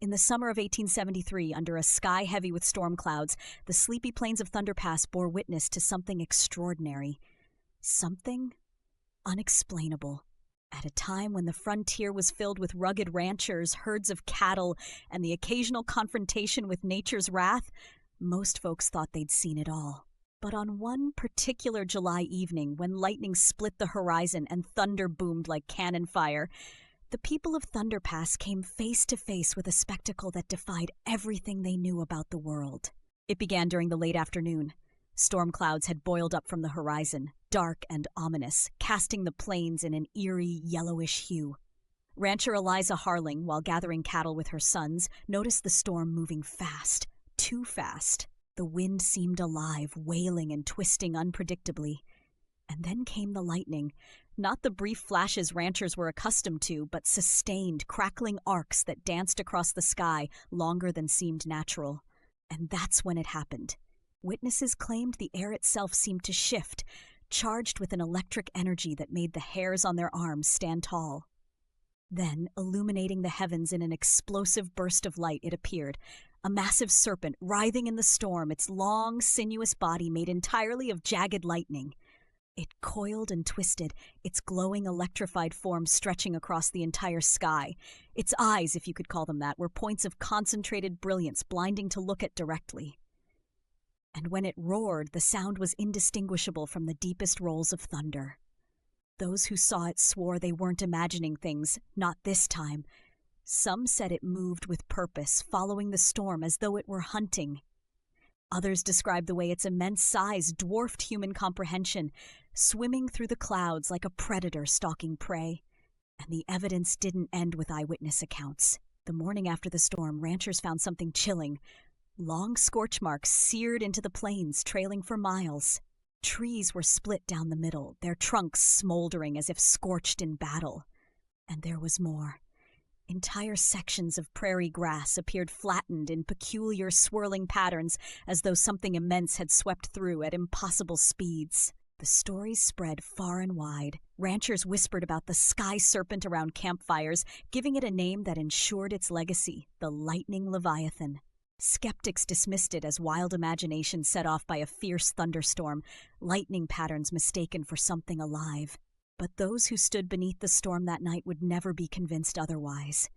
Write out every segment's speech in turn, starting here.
In the summer of 1873, under a sky heavy with storm clouds, the sleepy plains of Thunder Pass bore witness to something extraordinary. Something unexplainable. At a time when the frontier was filled with rugged ranchers, herds of cattle, and the occasional confrontation with nature's wrath, most folks thought they'd seen it all. But on one particular July evening, when lightning split the horizon and thunder boomed like cannon fire, the people of Thunder Pass came face to face with a spectacle that defied everything they knew about the world. It began during the late afternoon. Storm clouds had boiled up from the horizon, dark and ominous, casting the plains in an eerie, yellowish hue. Rancher Eliza Harling, while gathering cattle with her sons, noticed the storm moving fast, too fast. The wind seemed alive, wailing and twisting unpredictably. And then came the lightning. Not the brief flashes ranchers were accustomed to, but sustained, crackling arcs that danced across the sky longer than seemed natural. And that's when it happened. Witnesses claimed the air itself seemed to shift, charged with an electric energy that made the hairs on their arms stand tall. Then, illuminating the heavens in an explosive burst of light, it appeared, a massive serpent writhing in the storm, its long, sinuous body made entirely of jagged lightning. It coiled and twisted, its glowing electrified form stretching across the entire sky. Its eyes, if you could call them that, were points of concentrated brilliance, blinding to look at directly. And when it roared, the sound was indistinguishable from the deepest rolls of thunder. Those who saw it swore they weren't imagining things, not this time. Some said it moved with purpose, following the storm as though it were hunting. Others described the way its immense size dwarfed human comprehension, swimming through the clouds like a predator stalking prey. And the evidence didn't end with eyewitness accounts. The morning after the storm, ranchers found something chilling. Long scorch marks seared into the plains, trailing for miles. Trees were split down the middle, their trunks smoldering as if scorched in battle. And there was more. Entire sections of prairie grass appeared flattened in peculiar swirling patterns, as though something immense had swept through at impossible speeds. The stories spread far and wide. Ranchers whispered about the sky serpent around campfires, giving it a name that ensured its legacy, the lightning leviathan. Skeptics dismissed it as wild imagination set off by a fierce thunderstorm, lightning patterns mistaken for something alive. But those who stood beneath the storm that night would never be convinced otherwise.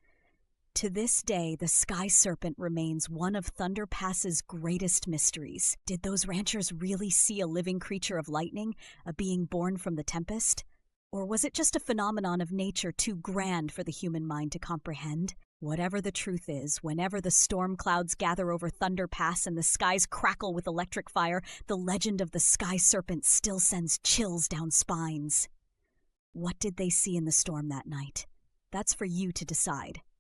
To this day, the sky serpent remains one of Thunder Pass's greatest mysteries. Did those ranchers really see a living creature of lightning, a being born from the tempest? Or was it just a phenomenon of nature too grand for the human mind to comprehend? Whatever the truth is, whenever the storm clouds gather over Thunder Pass and the skies crackle with electric fire, the legend of the sky serpent still sends chills down spines. What did they see in the storm that night? That's for you to decide.